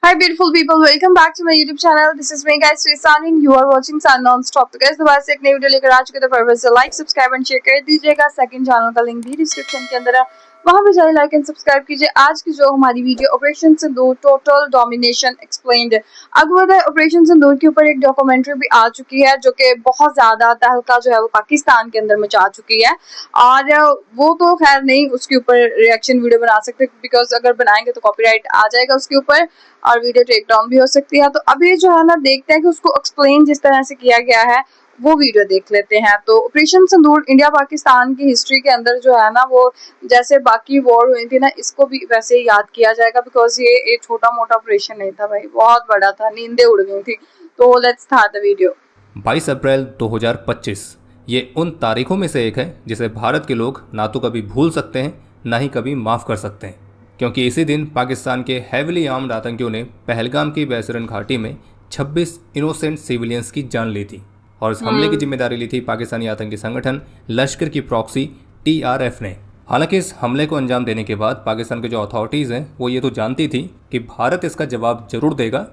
Hi beautiful people, welcome back to my YouTube channel. This is me guys Srisan and you are watching Sun Non-Stop. तो guys दोबारा से एक नई video लेकर आ चुके, तो फटाफट से लाइक सब्सक्राइब एंड शेयर कर दीजिएगा। सेकंड चैनल का लिंक भी डिस्क्रिप्शन के अंदर है, वहां पे जाइए लाइक एंड सब्सक्राइब कीजिए। आज की जो हमारी वीडियो ऑपरेशन सिंदूर टोटल डोमिनेशन एक्सप्लेन्ड है। आपको पता है ऑपरेशन सिंदूर के ऊपर एक डॉक्यूमेंट्री भी आ चुकी है जो कि बहुत ज्यादा तहलका जो है वो पाकिस्तान के अंदर मचा चुकी है, और वो तो खैर नहीं उसके ऊपर रिएक्शन वीडियो बना सकते बिकॉज अगर बनाएंगे तो कॉपीराइट आ जाएगा उसके ऊपर और वीडियो टेक डाउन भी हो सकती है। तो अभी जो है ना देखते हैं कि उसको एक्सप्लेन जिस तरह से किया गया है वो वीडियो देख लेते हैं। तो ऑपरेशन सिंदूर इंडिया पाकिस्तान की हिस्ट्री के अंदर जो है ना वो जैसे बाकी वॉर हुई थी ना, इसको भी वैसे ही याद किया जाएगा बिकॉज ये एक छोटा मोटा ऑपरेशन नहीं था भाई, बहुत बड़ा था, नींदें उड़ गई थी। तो लेट्स स्टार्ट द वीडियो। 22 अप्रैल 2025 ये उन तारीखों में से एक है जिसे भारत के लोग ना तो कभी भूल सकते हैं ना ही कभी माफ़ कर सकते हैं, क्योंकि इसी दिन पाकिस्तान के हैविली आर्म्ड आतंकियों ने पहलगाम की बैसरन घाटी में 26 इनोसेंट सिविलियंस की जान ली थी और इस हमले की जिम्मेदारी ली थी पाकिस्तानी आतंकी संगठन लश्कर की प्रॉक्सी TRF ने। हालांकि इस हमले को अंजाम देने के बाद पाकिस्तान के जो अथॉरिटीज़ हैं वो ये तो जानती थी कि भारत इसका जवाब जरूर देगा,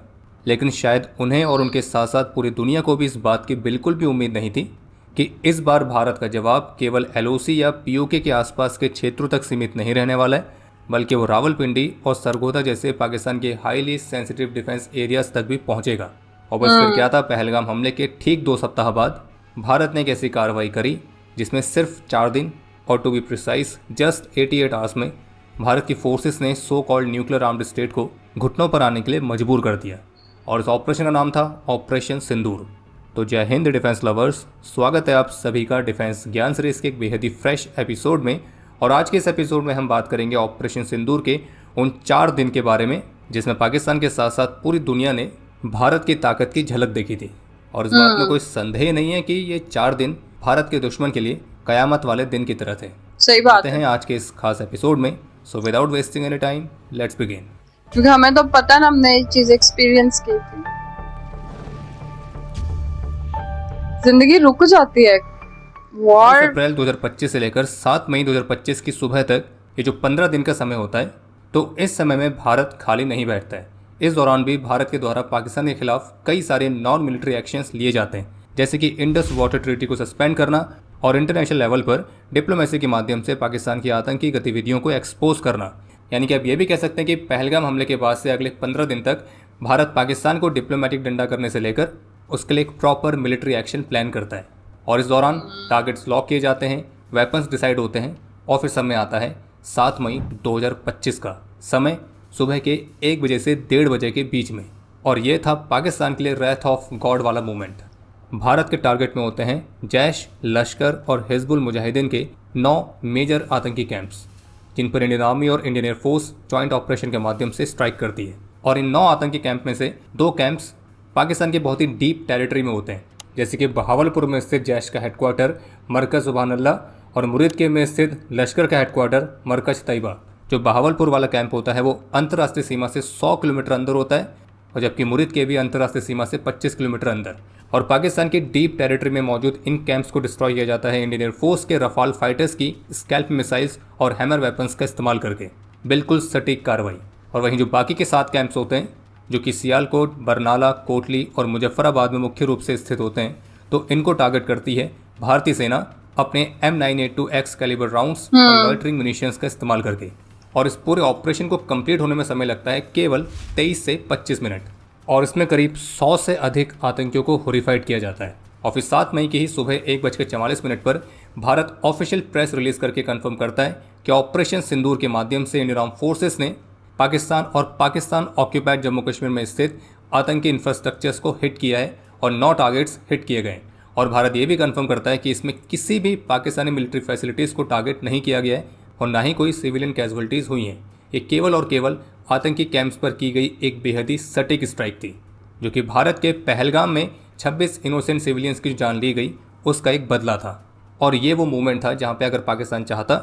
लेकिन शायद उन्हें और उनके साथ साथ पूरी दुनिया को भी इस बात की बिल्कुल भी उम्मीद नहीं थी कि इस बार भारत का जवाब केवल LOC या POK के आसपास के क्षेत्रों तक सीमित नहीं रहने वाला है, बल्कि वो रावलपिंडी और सरगोदा जैसे पाकिस्तान के हाईली सेंसिटिव डिफेंस एरियाज तक भी पहुंचेगा। और बस फिर क्या था, पहलगाम हमले के ठीक 2 सप्ताह बाद भारत ने एक ऐसी कार्रवाई करी जिसमें सिर्फ 4 दिन और to be precise just 88 hours में भारत की फोर्सेस ने so called nuclear armed state को घुटनों पर आने के लिए मजबूर कर दिया और इस ऑपरेशन का नाम था ऑपरेशन सिंदूर। तो जय हिंद डिफेंस लवर्स, स्वागत है आप सभी का डिफेंस ज्ञान सीरीज के एक बेहद ही फ्रेश एपिसोड में। और आज के इस एपिसोड में हम बात करेंगे ऑपरेशन सिंदूर के उन 4 दिन के बारे में जिसमें पाकिस्तान के साथ साथ पूरी दुनिया ने भारत की ताकत की झलक देखी थी। और इस बात में कोई संदेह नहीं है कि ये 4 दिन भारत के दुश्मन के लिए कयामत वाले दिन की तरह थे। सही बात है। आज के इस खास एपिसोड में, so without wasting any time let's begin. क्योंकि हमें तो पता ना, हमने ये चीज एक्सपीरियंस की थी। जिंदगी रुक जाती है। वॉर अप्रैल 2025 से लेकर 7 मई 2025 की सुबह तक ये जो 15 दिन का समय होता है, तो इस समय में भारत खाली नहीं बैठता है। इस दौरान भी भारत के द्वारा पाकिस्तान के खिलाफ कई सारे नॉन मिलिट्री एक्शंस लिए जाते हैं, जैसे कि इंडस वाटर ट्रीटी को सस्पेंड करना और इंटरनेशनल लेवल पर डिप्लोमेसी के माध्यम से पाकिस्तान की आतंकी गतिविधियों को एक्सपोज करना। यानी कि आप ये भी कह सकते हैं कि पहलगाम हमले के बाद से अगले 15 दिन तक भारत पाकिस्तान को डिप्लोमेटिक डंडा करने से लेकर उसके लिए एक प्रॉपर मिलिट्री एक्शन प्लान करता है। और इस दौरान टारगेट्स लॉक किए जाते हैं, वेपन्स डिसाइड होते हैं और फिर समय आता है 7 मई 2025 का समय सुबह के 1 बजे से 1:30 बजे के बीच में। और ये था पाकिस्तान के लिए रैथ ऑफ गॉड वाला मूवमेंट। भारत के टारगेट में होते हैं जैश, लश्कर और हिजबुल मुजाहिदीन के 9 मेजर आतंकी कैंप्स, जिन पर इंडियन आर्मी और इंडियन एयरफोर्स जॉइंट ऑपरेशन के माध्यम से स्ट्राइक करती है। और इन 9 आतंकी कैंप में से 2 कैंप्स पाकिस्तान के बहुत ही डीप टेरिटरी में होते हैं, जैसे कि बहावलपुर में स्थित जैश का हेडक्वार्टर मरकज़ सुबहान अल्लाह और मुरीदके में स्थित लश्कर का हेडक्वार्टर मरकज़ तैयबा। जो बहावलपुर वाला कैंप होता है वो अंतर्राष्ट्रीय सीमा से 100 किलोमीटर अंदर होता है, और जबकि मुरीदके भी अंतर्राष्ट्रीय सीमा से 25 किलोमीटर अंदर। और पाकिस्तान की डीप टेरिटरी में मौजूद इन कैंप्स को डिस्ट्रॉय किया जाता है इंडियन एयरफोर्स के रफाल फाइटर्स की स्कैल्प मिसाइल्स और हैमर वेपन्स का इस्तेमाल करके। बिल्कुल सटीक कार्रवाई। और वहीं जो बाकी के 7 कैंप्स होते हैं, जो कि सियालकोट, बरनाला, कोटली और मुजफ्फराबाद में मुख्य रूप से स्थित होते हैं, तो इनको टारगेट करती है भारतीय सेना अपने M982X कैलिबर राउंड्स और लॉइटरिंग म्यूनिशंस का इस्तेमाल करके। और इस पूरे ऑपरेशन को कंप्लीट होने में समय लगता है केवल 23 से 25 मिनट, और इसमें करीब 100 से अधिक आतंकियों को होरिफाइड किया जाता है। और फिर 7 मई की ही सुबह 1:44 पर भारत ऑफिशियल प्रेस रिलीज करके कंफर्म करता है कि ऑपरेशन सिंदूर के माध्यम से इंडियन आर्म फोर्सेस ने पाकिस्तान और पाकिस्तान ऑक्यूपाइड जम्मू कश्मीर में स्थित आतंकी इंफ्रास्ट्रक्चर्स को हिट किया है और 9 टारगेट्स हिट किए गए। और भारत ये भी कंफर्म करता है कि इसमें किसी भी पाकिस्तानी मिलिट्री फैसिलिटीज़ को टारगेट नहीं किया गया है और ना ही कोई सिविलियन कैजुअलिटीज़ हुई हैं। ये केवल और केवल आतंकी कैंप्स पर की गई एक बेहद ही सटीक स्ट्राइक थी, जो कि भारत के पहलगाम में 26 इनोसेंट सिविलियंस की जान ली गई उसका एक बदला था। और ये वो मूवमेंट था जहाँ पे अगर पाकिस्तान चाहता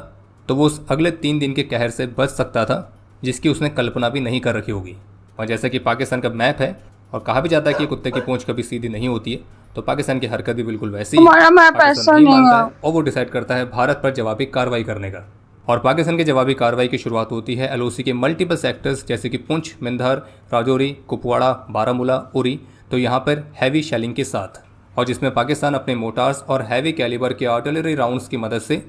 तो वो उस अगले 3 दिन के कहर से बच सकता था, जिसकी उसने कल्पना भी नहीं कर रखी होगी। और जैसा कि पाकिस्तान का मैप है और कहा भी जाता है कि कुत्ते की पूंछ कभी सीधी नहीं होती है, तो पाकिस्तान की हरकत भी बिल्कुल वैसी है। हमारा मैप ऐसा नहीं है और वो डिसाइड करता है भारत पर जवाबी कार्रवाई करने का। और पाकिस्तान की जवाबी कार्रवाई की शुरुआत होती है एलओसी के मल्टीपल सेक्टर्स जैसे कि पुंछ, मिंधार, राजौरी, कुपवाड़ा, बारामूला, उरी, तो यहाँ पर हैवी शेलिंग के साथ, और जिसमें पाकिस्तान अपने मोटार्स और हैवी कैलिबर के आर्टिलरी राउंड्स की मदद से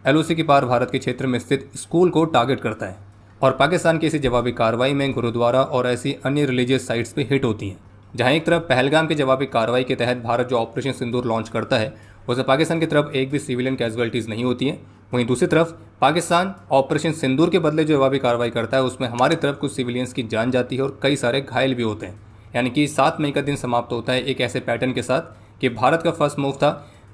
एलओसी के पार भारत के क्षेत्र में स्थित स्कूल को टारगेट करता है। और पाकिस्तान की इसी जवाबी कार्रवाई में गुरुद्वारा और ऐसी अन्य रिलीजियस साइट्स पे हिट होती हैं। जहां एक तरफ पहलगाम की जवाबी कार्रवाई के तहत भारत जो ऑपरेशन सिंदूर लॉन्च करता है उसे पाकिस्तान की तरफ एक भी सिविलियन कैजुअलिटीज़ नहीं होती हैं, वहीं दूसरी तरफ पाकिस्तान ऑपरेशन सिंदूर के बदले जो जवाबी कार्रवाई करता है उसमें हमारी तरफ कुछ सिविलियंस की जान जाती है और कई सारे घायल भी होते हैं। यानी कि 7 मई का दिन समाप्त होता है एक ऐसे पैटर्न के साथ कि भारत का फर्स्ट मूव था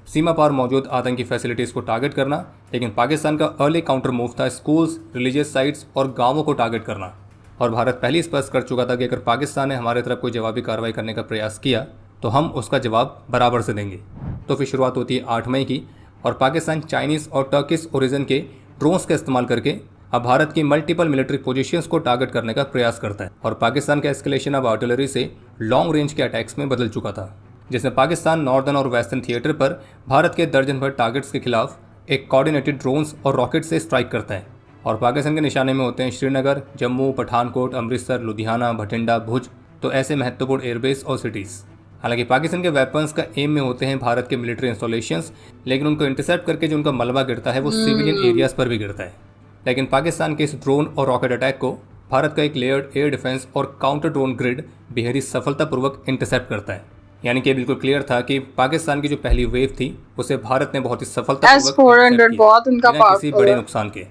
सीमा पार मौजूद आतंकी फैसिलिटीज़ को टारगेट करना, लेकिन पाकिस्तान का अर्ली काउंटर मूव था स्कूल्स, रिलीजियस साइट्स और गांवों को टारगेट करना। और भारत पहले ही स्पष्ट कर चुका था कि अगर पाकिस्तान ने हमारे तरफ कोई जवाबी कार्रवाई करने का प्रयास किया तो हम उसका जवाब बराबर से देंगे। तो फिर शुरुआत होती है 8 मई की और पाकिस्तान चाइनीज़ और टर्किश ओरिजिन के ड्रोन्स का इस्तेमाल करके अब भारत की मल्टीपल मिलिट्री पोजीशंस को टारगेट करने का प्रयास करता है। और पाकिस्तान का एस्केलेशन अब आर्टिलरी से लॉन्ग रेंज के अटैक्स में बदल चुका था, जिसमें पाकिस्तान नॉर्दर्न और वेस्टर्न थिएटर पर भारत के दर्जन भर टारगेट्स के खिलाफ एक कोऑर्डिनेटेड ड्रोन्स और रॉकेट से स्ट्राइक करता है। और पाकिस्तान के निशाने में होते हैं श्रीनगर, जम्मू, पठानकोट, अमृतसर, लुधियाना, भटिंडा, भुज, तो ऐसे महत्वपूर्ण एयरबेस और सिटीज़। हालांकि पाकिस्तान के वेपन्स का एम में होते हैं भारत के मिलिट्री इंस्टॉलेशंस, लेकिन उनको इंटरसेप्ट करके जो उनका मलबा गिरता है वो सिविलियन एरियाज पर भी गिरता है। लेकिन पाकिस्तान के इस ड्रोन और रॉकेट अटैक को भारत का एक लेयर्ड एयर डिफेंस और काउंटर ड्रोन ग्रिड बेहद सफलतापूर्वक इंटरसेप्ट करता है। यानी कि बिल्कुल क्लियर था कि पाकिस्तान की जो पहली वेव थी उसे भारत ने बहुत ही सफलतापूर्वक S-400 बहुत उनका बिना किसी पावरफुल बड़े है। नुकसान के।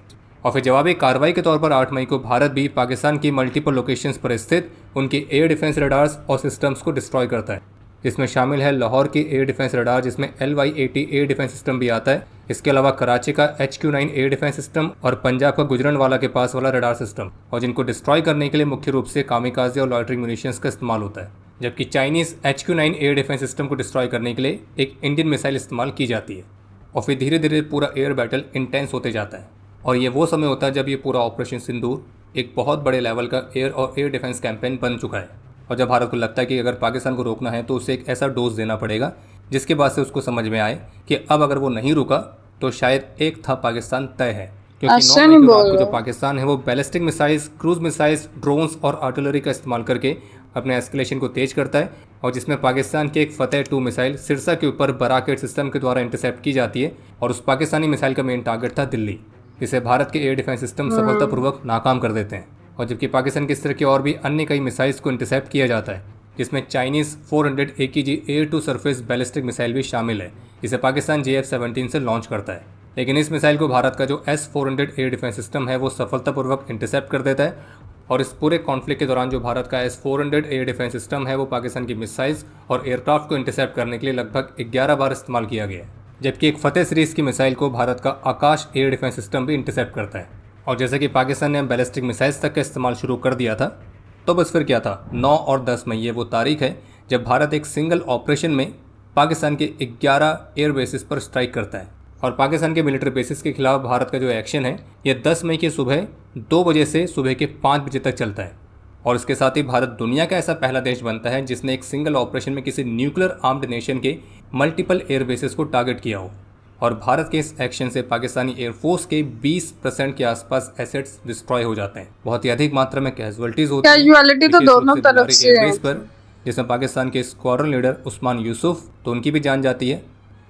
और फिर जवाबी कार्रवाई के तौर पर 8 मई को भारत भी पाकिस्तान की मल्टीपल लोकेशंस पर स्थित उनके एयर डिफेंस रडार्स और सिस्टम्स को डिस्ट्रॉय करता है, जिसमें शामिल है लाहौर की एयर डिफेंस रडार जिसमें LY-80 एयर डिफेंस सिस्टम भी आता है। इसके अलावा कराची का HQ-9 एयर डिफेंस सिस्टम और पंजाब का गुजरनवाला के पास वाला रडार सिस्टम, और जिनको डिस्ट्रॉय करने के लिए मुख्य रूप से कामिकाज़े और लॉयटरिंग म्यूनिशंस का इस्तेमाल होता है। जबकि Chinese HQ-9 air defence system को डिस्ट्रॉय करने के लिए एक इंडियन मिसाइल इस्तेमाल की जाती है। और फिर धीरे धीरे पूरा एयर बैटल इंटेंस होते जाता है, और ये वो समय होता है जब ये पूरा ऑपरेशन सिंदूर एक बहुत बड़े लेवल का एयर और एयर डिफेंस कैंपेन बन चुका है। और जब भारत को लगता है कि अगर पाकिस्तान को रोकना है तो उसे एक ऐसा डोज देना पड़ेगा जिसके बाद से उसको समझ में आए कि अब अगर वो नहीं रुका तो शायद एक था पाकिस्तान तय है। क्योंकि अच्छा 9 नहीं मई को बोल रात को जो रहे। पाकिस्तान है वो ballistic missiles, cruise missiles, drones और आर्टिलरी का इस्तेमाल करके अपने एस्केलेशन को तेज करता है, और जिसमें पाकिस्तान की एक फतेह 2 मिसाइल सिरसा के ऊपर बराकेट सिस्टम के द्वारा इंटरसेप्ट की जाती है। और उस पाकिस्तानी मिसाइल का मेन टारगेट था दिल्ली, जिसे भारत के एयर डिफेंस सिस्टम सफलतापूर्वक नाकाम कर देते हैं। और जबकि पाकिस्तान की इस तरह की और भी अन्य कई मिसाइल्स को इंटरसेप्ट किया जाता है, जिसमें Chinese 400 AKG air to surface ballistic missile भी शामिल है, जिसे पाकिस्तान JF-17 से लॉन्च करता है। लेकिन इस मिसाइल को भारत का जो S-400 एयर डिफेंस सिस्टम है वो सफलतापूर्वक इंटरसेप्ट कर देता है। और इस पूरे कॉन्फ्लिक्ट के दौरान जो भारत का S-400 एयर डिफेंस सिस्टम है वो पाकिस्तान की मिसाइल्स और एयरक्राफ्ट को इंटरसेप्ट करने के लिए लगभग 11 बार इस्तेमाल किया गया है। जबकि एक फतेह सीरीज़ की मिसाइल को भारत का आकाश एयर डिफेंस सिस्टम भी इंटरसेप्ट करता है। और जैसे कि पाकिस्तान ने बैलिस्टिक मिसाइल्स तक का इस्तेमाल शुरू कर दिया था, तो बस फिर क्या था, 9 और 10 मई ये वो तारीख है जब भारत एक सिंगल ऑपरेशन में पाकिस्तान के 11 एयर बेसिस पर स्ट्राइक करता है। और पाकिस्तान के मिलिट्री बेसिस के खिलाफ भारत का जो एक्शन है ये 10 मई की सुबह 2 बजे से सुबह के 5 बजे तक चलता है। और इसके साथ ही भारत दुनिया का ऐसा पहला देश बनता है जिसने एक सिंगल ऑपरेशन में किसी न्यूक्लियर आर्म्ड नेशन के मल्टीपल एयर बेसिस को टारगेट किया हो। और भारत के इस एक्शन से पाकिस्तानी एयरफोर्स के 20% के आसपास एसेट्स डिस्ट्रॉय हो जाते हैं। बहुत ही अधिक मात्रा में कैजुअलिटीज होती हैं, कैजुअलिटी तो विशेष रूप दोनों से तरफ बुलारी से है। एयरबेस पर, जिसमें पाकिस्तान के स्क्वाड्रन लीडर उस्मान यूसुफ, तो उनकी भी जान जाती है।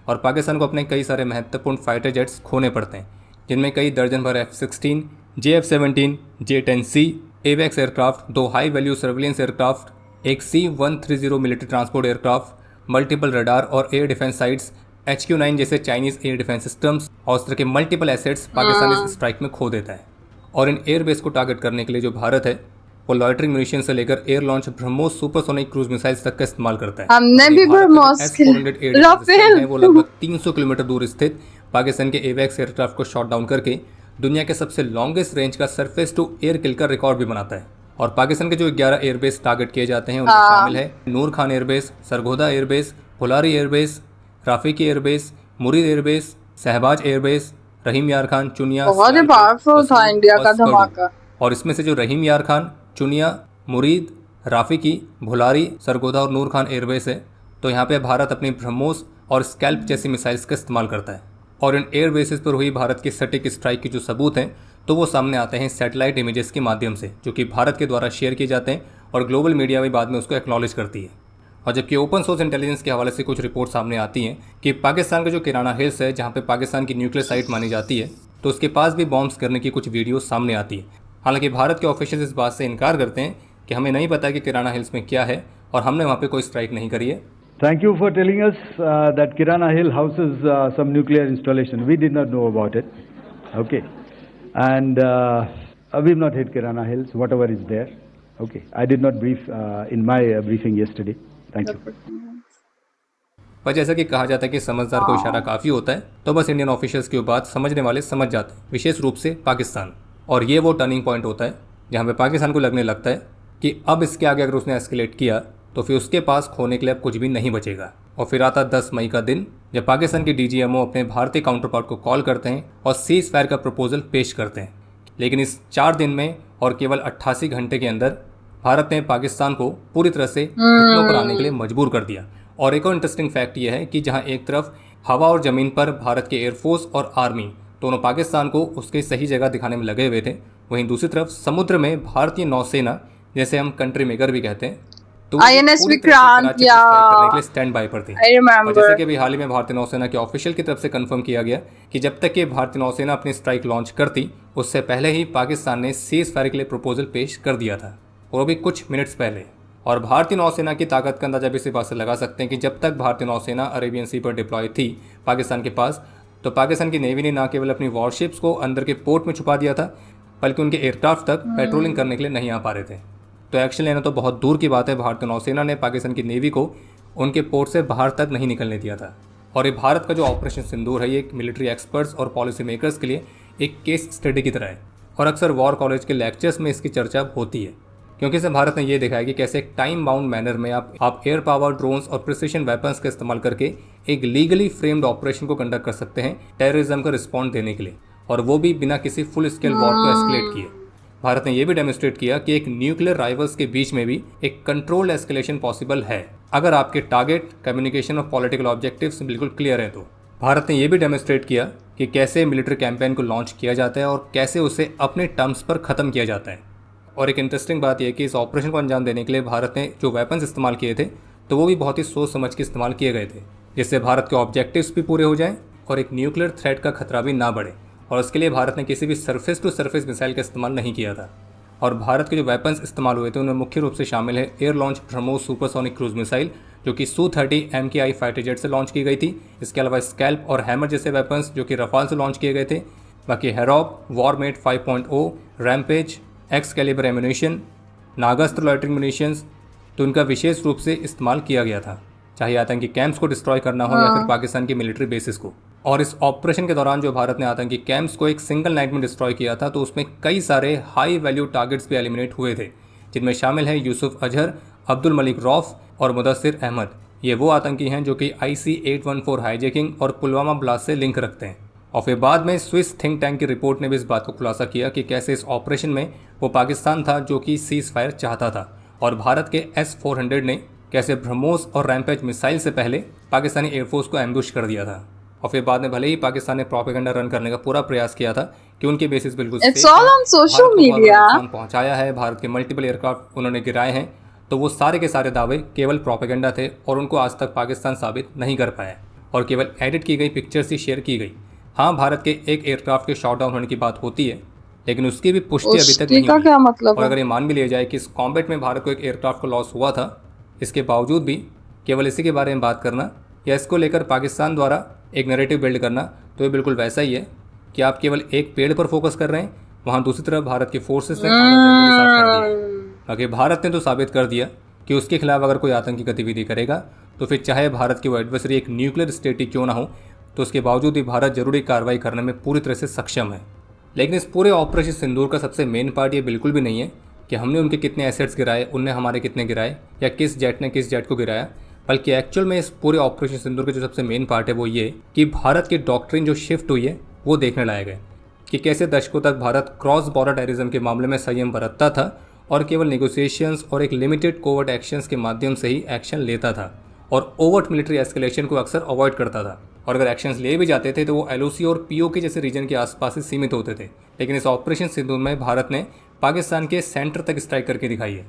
और पाकिस्तान को अपने कई सारे महत्वपूर्ण फाइटर जेट्स खोने पड़ते हैं, जिनमें कई दर्जन भर F-16, JF-17, J-10C, AWACS aircraft, 2 high value surveillance aircraft, एक C-130 military transport aircraft, multiple radar और एयर डिफेंस साइट्स, HQ-9 जैसे चाइनीज़ एयर डिफेंस सिस्टम्स और इस तरह के मल्टीपल एसेट्स पाकिस्तान इस स्ट्राइक में खो देता है। और इन एयरबेस को टारगेट करने के लिए जो भारत है वो लॉयटरिंग म्यूनिशन से लेकर air launch BrahMos supersonic cruise missiles तक का इस्तेमाल करता है। हमने और भी ये भारत का BrahMos S-400 air defence Rafale system है वो लगभग 300 किलोमीटर दूर स्थित पाकिस्तान के AWACS एयरक्राफ्ट को शॉट डाउन करके दुनिया के सबसे लॉन्गेस्ट रेंज का सरफेस टू एयर किल का रिकॉर्ड भी बनाता है। और पाकिस्तान के जो 11 एयरबेस टारगेट किए जाते हैं उनमें शामिल है नूर Khan airbase, Sargodha airbase, भुलारी airbase, राफिकी airbase, मुरीद एयरबेस, शहबाज एयरबेस, रहीम यार खान, चुनिया, बहुत ही सियालकोट, पावरफुल था कसूर इंडिया और का स्कर्दू। धमाका। और इसमें से जो रहीम यार खान, चुनिया, मुरीद, राफिकी, भुलारी, सरगोदा और नूर खान एयरबेस है, तो यहाँ पे भारत अपनी ब्रह्मोस और स्कैल्प जैसी मिसाइल्स का इस्तेमाल करता है। और इन एयर बेसिस पर हुई भारत की सटीक स्ट्राइक के जो सबूत हैं तो वो सामने आते हैं सैटेलाइट इमेजेस के माध्यम से, जो कि भारत के द्वारा शेयर किए जाते हैं और ग्लोबल मीडिया भी बाद में उसको एक्नॉलेज करती है। और जबकि ओपन सोर्स इंटेलिजेंस के हवाले से कुछ रिपोर्ट सामने आती हैं कि पाकिस्तान का जो किराना हिल्स है, जहाँ पे पाकिस्तान की न्यूक्लियर साइट मानी जाती है, तो उसके पास भी बॉम्ब्स करने की कुछ वीडियो सामने आती है। हालांकि भारत के ऑफिशियल इस बात से इनकार करते हैं कि हमें नहीं पता कि किराना हिल्स में क्या है और हमने वहाँ पे कोई स्ट्राइक नहीं करी है। Thank you for telling us that Kirana Hill houses some nuclear installation. We did not know about it. Okay. And we've not hit Kirana Hills, whatever is there. Okay. I did not brief in my briefing yesterday. Thank you. पर जैसा कि कहा जाता है कि समझदार को इशारा काफ़ी होता है, तो बस इंडियन ऑफिशियल्स की बात समझने वाले समझ जाते हैं, विशेष रूप से पाकिस्तान। और ये वो टर्निंग पॉइंट होता है जहाँ पे पाकिस्तान को लगने लगता है कि अब इसके आगे अगर उसने एस्केलेट किया तो फिर उसके पास खोने के लिए अब कुछ भी नहीं बचेगा। और फिर आता 10 मई का दिन, जब पाकिस्तान की DGMO अपने भारतीय काउंटर पार्ट को कॉल करते हैं और सीज फायर का प्रपोजल पेश करते हैं। लेकिन इस 4 दिन में और केवल 88 घंटे के अंदर भारत ने पाकिस्तान को पूरी तरह से घुटनों पर आने के लिए मजबूर कर दिया। और एक और इंटरेस्टिंग फैक्ट यह है कि जहां एक तरफ हवा और ज़मीन पर भारत के एयरफोर्स और आर्मी दोनों पाकिस्तान को उसकी सही जगह दिखाने में लगे हुए थे, वहीं दूसरी तरफ समुद्र में भारतीय नौसेना, जैसे हम कंट्री मेकर भी कहते हैं, तो INS विक्रांत या स्टैंड बाय पर थी। I remember. और जैसे कि अभी हाल ही में भारतीय नौसेना के ऑफिशियल की तरफ से कंफर्म किया गया कि जब तक कि भारतीय नौसेना अपनी स्ट्राइक लॉन्च करती, उससे पहले ही पाकिस्तान ने सीज फायर के लिए प्रपोजल पेश कर दिया था, और भी कुछ मिनट्स पहले। और भारतीय नौसेना की ताकत का अंदाजा भी इसी बात से लगा सकते हैं कि जब तक भारतीय नौसेना अरेबियन सी पर डिप्लॉय थी पाकिस्तान के पास, तो पाकिस्तान की नेवी ने न केवल अपनी वॉरशिप्स को अंदर के पोर्ट में छुपा दिया था, बल्कि उनके एयरक्राफ्ट तक पेट्रोलिंग करने के लिए नहीं आ पा रहे थे। तो एक्शन लेना तो बहुत दूर की बात है, भारतीय नौसेना ने पाकिस्तान की नेवी को उनके पोर्ट से बाहर तक नहीं निकलने दिया था। और ये भारत का जो ऑपरेशन सिंदूर है, ये एक मिलिट्री एक्सपर्ट्स और पॉलिसी मेकर्स के लिए एक केस स्टडी की तरह है, और अक्सर वॉर कॉलेज के लेक्चर्स में इसकी चर्चा होती है, क्योंकि इससे भारत ने यह दिखाया कि कैसे एक टाइम बाउंड मैनर में आप एयर पावर, ड्रोन्स और प्रिसिशन वेपन्स का इस्तेमाल करके एक लीगली फ्रेम्ड ऑपरेशन को कंडक्ट कर सकते हैं टेररिज्म का रिस्पॉन्ड देने के लिए, और वो भी बिना किसी फुल स्केल वॉर को एस्केलेट किए। भारत ने यह भी डेमोन्स्ट्रेट किया कि एक न्यूक्लियर राइवल्स के बीच में भी एक कंट्रोल्ड एस्केलेशन पॉसिबल है, अगर आपके टारगेट, कम्युनिकेशन और पॉलिटिकल ऑब्जेक्टिव्स बिल्कुल क्लियर हैं। तो भारत ने यह भी डेमोन्स्ट्रेट किया कि कैसे मिलिट्री कैंपेन को लॉन्च किया जाता है और कैसे उसे अपने टर्म्स पर ख़त्म किया जाता है। और एक इंटरेस्टिंग बात यह है कि इस ऑपरेशन को अंजाम देने के लिए भारत ने जो वेपन्स इस्तेमाल किए थे, तो वो भी बहुत ही सोच समझ के इस्तेमाल किए गए थे, जिससे भारत के ऑब्जेक्टिव्स भी पूरे हो जाएं और एक न्यूक्लियर थ्रेट का खतरा भी ना बढ़े। और उसके लिए भारत ने किसी भी सरफेस टू सरफेस मिसाइल का इस्तेमाल नहीं किया था। और भारत के जो वेपन्स इस्तेमाल हुए थे उनमें मुख्य रूप से शामिल है air launch BrahMos supersonic cruise missile, जो कि Su-30 MKI फाइटर जेट से लॉन्च की गई थी। इसके अलावा स्कैल्प और हैमर जैसे वेपन्स जो कि रफाल से लॉन्च किए गए थे। बाकी हेरॉप, वॉरमेट 5.0, rampage, Excalibur ammunition, Nagastra loitering munitions, तो उनका विशेष रूप से इस्तेमाल किया गया था, चाहे आतंकी कैंप्स को डिस्ट्रॉय करना हो या फिर पाकिस्तान की मिलिट्री बेसिस को। और इस ऑपरेशन के दौरान जो भारत ने आतंकी कैंप्स को एक सिंगल नाइट में डिस्ट्रॉय किया था, तो उसमें कई सारे हाई वैल्यू टारगेट्स भी एलिमिनेट हुए थे, जिनमें शामिल है यूसुफ अजहर, अब्दुल मलिक रौफ और मुदस्सिर अहमद। ये वो आतंकी हैं जो कि IC-814 हाईजैकिंग और पुलवामा ब्लास्ट से लिंक रखते हैं। और फिर बाद में स्विस थिंक टैंक की रिपोर्ट ने भी इस बात को खुलासा किया कि कैसे इस ऑपरेशन में वो पाकिस्तान था जो कि सीज फायर चाहता था, और भारत के S-400 ने कैसे ब्रह्मोस और रैम्पेज मिसाइल से पहले पाकिस्तानी एयरफोर्स को एम्बुश कर दिया था। और फिर बाद में भले ही पाकिस्तान ने प्रोपेगेंडा रन करने का पूरा प्रयास किया था कि उनके बेसिस बिल्कुल पहुंचाया है, भारत के मल्टीपल एयरक्राफ्ट उन्होंने गिराए हैं, तो वो सारे के सारे दावे केवल प्रोपेगेंडा थे और उनको आज तक पाकिस्तान साबित नहीं कर पाया, और केवल एडिट की गई पिक्चर्स ही शेयर की गई। हाँ, भारत के एक एयरक्राफ्ट के शॉट डाउन होने की बात होती है, लेकिन उसकी भी पुष्टि अभी तक नहीं हुई। क्या मतलब और अगर ये मान भी लिया जाए कि इस कॉम्बैट में भारत को एक एयरक्राफ्ट को लॉस हुआ था, इसके बावजूद भी केवल इसी के बारे में बात करना या इसको लेकर पाकिस्तान द्वारा एक नैरेटिव बिल्ड करना, तो ये बिल्कुल वैसा ही है कि आप केवल एक पेड़ पर फोकस कर रहे हैं, वहाँ दूसरी तरफ भारत के फोर्सेस ने साफ कर दिया। बाकी भारत ने तो साबित कर दिया कि उसके खिलाफ अगर कोई आतंकी गतिविधि करेगा, तो फिर चाहे भारत की वो एडवर्सरी एक न्यूक्लियर स्टेट ही क्यों ना हो, तो उसके बावजूद भी भारत जरूरी कार्रवाई करने में पूरी तरह से सक्षम है। लेकिन इस पूरे ऑपरेशन सिंदूर का सबसे मेन पार्ट ये बिल्कुल भी नहीं है कि हमने उनके कितने एसेट्स गिराए, उनने हमारे कितने गिराए, या किस जेट ने किस जेट को गिराया, बल्कि एक्चुअल में इस पूरे ऑपरेशन सिंदूर के जो सबसे मेन पार्ट है वो ये कि भारत की डॉक्ट्रिन जो शिफ्ट हुई है वो देखने लायक है कि कैसे दशकों तक भारत क्रॉस बॉर्डर टेररिज्म के मामले में संयम बरतता था और केवल नेगोशिएशंस और एक लिमिटेड कोवर्ट एक्शंस के माध्यम से ही एक्शन लेता था, और ओवर्ट मिलिट्री एस्केलेशन को अक्सर अवॉइड करता था, और अगर एक्शंस ले भी जाते थे तो वो LOC और POK जैसे रीजन के आसपास ही सीमित होते थे। लेकिन इस ऑपरेशन सिंदूर में भारत ने पाकिस्तान के सेंटर तक स्ट्राइक करके दिखाई है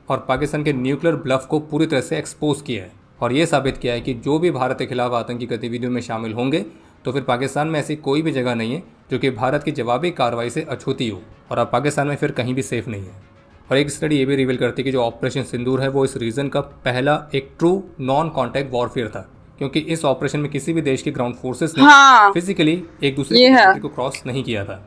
और पाकिस्तान के न्यूक्लियर ब्लफ को पूरी तरह से एक्सपोज किया है, और ये साबित किया है कि जो भी भारत के खिलाफ आतंकी गतिविधियों में शामिल होंगे तो फिर पाकिस्तान में ऐसी कोई भी जगह नहीं है जो कि भारत की जवाबी कार्रवाई से अछूती हो, और अब पाकिस्तान में फिर कहीं भी सेफ नहीं है। और एक स्टडी ये भी रिवील करती है कि जो ऑपरेशन सिंदूर है वो इस रीजन का पहला एक ट्रू नॉन कॉन्टैक्ट वॉरफेयर था, क्योंकि इस ऑपरेशन में किसी भी देश की ग्राउंड फोर्सेस ने फिजिकली एक दूसरे की बाउंड्री को क्रॉस नहीं किया था।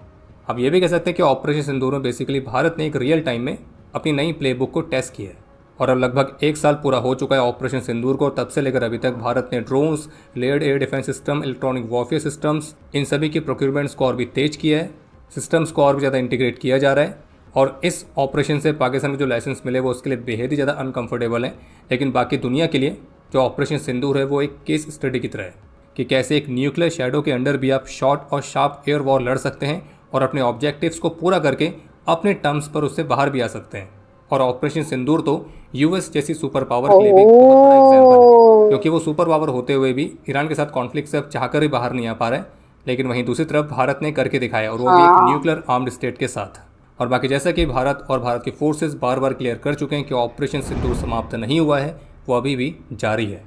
अब ये भी कह सकते हैं कि ऑपरेशन सिंदूर में बेसिकली भारत ने एक रियल टाइम में अपनी नई प्लेबुक को टेस्ट किया है, और अब लगभग 1 साल पूरा हो चुका है ऑपरेशन सिंदूर को, और तब से लेकर अभी तक भारत ने drones, layered air defence system, electronic warfare systems, इन सभी के प्रोक्यूरमेंट्स को और भी तेज किया है, सिस्टम्स को और भी ज़्यादा इंटीग्रेट किया जा रहा है। और इस ऑपरेशन से पाकिस्तान को जो लाइसेंस मिले वो उसके लिए बेहद ही ज़्यादा अनकंफर्टेबल है, लेकिन बाकी दुनिया के लिए जो ऑपरेशन सिंदूर है वो एक केस स्टडी की तरह है कि कैसे एक न्यूक्लियर शैडो के अंडर भी आप शॉर्ट और शार्प एयर वॉर लड़ सकते हैं और अपने ऑब्जेक्टिव्स को पूरा करके अपने टर्म्स पर उससे बाहर भी आ सकते हैं। और ऑपरेशन सिंदूर तो US जैसी सुपर पावर के लिए भी बहुत बड़ा एग्जाम्पल है, क्योंकि वो सुपर पावर होते हुए भी ईरान के साथ कॉन्फ्लिक्ट से अब चाहकर भी बाहर नहीं आ पा रहा है, लेकिन वहीं दूसरी तरफ भारत ने करके दिखाया, और वो भी एक न्यूक्लियर आर्म्ड स्टेट के साथ। और बाकी जैसा कि भारत और भारत के फोर्सेस बार बार क्लियर कर चुके हैं कि ऑपरेशन सिंदूर समाप्त नहीं हुआ है, वो अभी भी जारी है।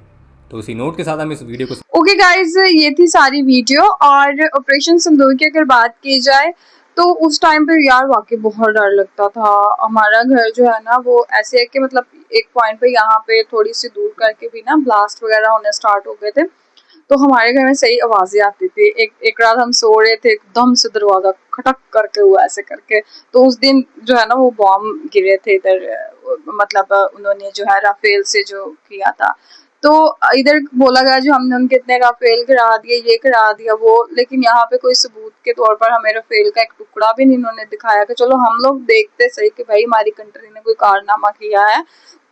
तो इसी नोट के साथ हम इस वीडियो को ओके गाइज, ये थी सारी वीडियो। और ऑपरेशन सिंदूर की अगर बात की जाए तो उस टाइम पे यार वाकई बहुत डर लगता था। हमारा घर जो है ना वो ऐसे है कि मतलब एक पॉइंट पे यहाँ पे थोड़ी सी दूर करके भी ना ब्लास्ट वगैरह होने स्टार्ट हो गए थे, तो हमारे घर में सही आवाजें आती थी। एक रात हम सो रहे थे, एकदम से दरवाजा खटक करके हुआ ऐसे करके, तो उस दिन जो है ना वो बॉम्ब गिरे थे इधर, मतलब उन्होंने जो है राफेल से जो किया था, तो इधर बोला गया जो हमने उनके इतने राफेल गिरा दिए, ये गिरा दिया वो, लेकिन यहाँ पे कोई सबूत के तौर पर हमें राफेल का एक टुकड़ा भी नहीं इन्होंने दिखाया कि चलो हम लोग देखते सही कि भाई हमारी कंट्री ने कोई कारनामा किया है।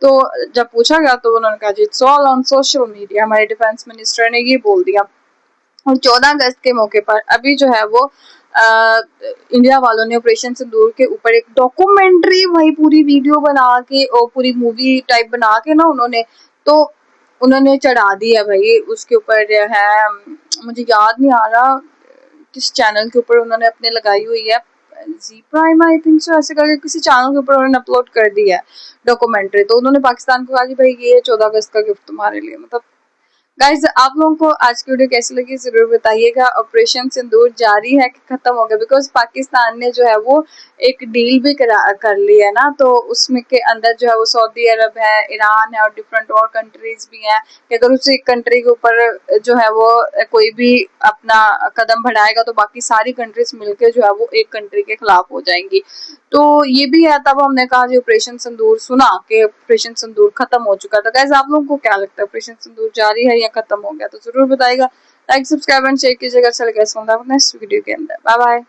तो जब पूछा गया तो उन्होंने कहा जी it's all on social media, हमारे डिफेंस मिनिस्टर ने ये बोल दिया। और 14 अगस्त के मौके पर अभी जो है वो इंडिया वालों ने ऑपरेशन सिंदूर के ऊपर एक डॉक्यूमेंट्री, वही पूरी वीडियो बना के और पूरी मूवी टाइप बना के ना उन्होंने चढ़ा दी है भाई। उसके ऊपर है, मुझे याद नहीं आ रहा किस चैनल के ऊपर उन्होंने अपने लगाई हुई है, जी प्राइम आई थिंक सो, ऐसे करके किसी चैनल के ऊपर उन्होंने अपलोड कर दी है डॉक्यूमेंट्री। तो उन्होंने पाकिस्तान को कहा कि भाई ये 14 अगस्त का गिफ्ट तुम्हारे लिए। मतलब गाइज, आप लोगों को आज की वीडियो कैसी लगी जरूर बताइएगा। ऑपरेशन सिंदूर जारी है कि खत्म हो गया? बिकॉज पाकिस्तान ने जो है वो एक डील भी कर ली है ना, तो उसमें के अंदर जो है वो सऊदी अरब है, ईरान है और डिफरेंट और कंट्रीज भी हैं कि अगर उस एक कंट्री के ऊपर जो है वो कोई भी अपना कदम बढ़ाएगा तो बाकी सारी कंट्रीज मिलकर जो है वो एक कंट्री के खिलाफ हो जाएंगी। तो ये भी है, तब हमने कहा जी ऑपरेशन सिंदूर सुना कि ऑपरेशन सिंदूर खत्म हो चुका था। गाइस, आप लोगों को क्या लगता है, ऑपरेशन सिंदूर जारी है या खत्म हो गया? तो जरूर बताइएगा। लाइक, सब्सक्राइब एंड शेयर कीजिएगा। चल गए नेक्स्ट वीडियो के अंदर। Bye bye.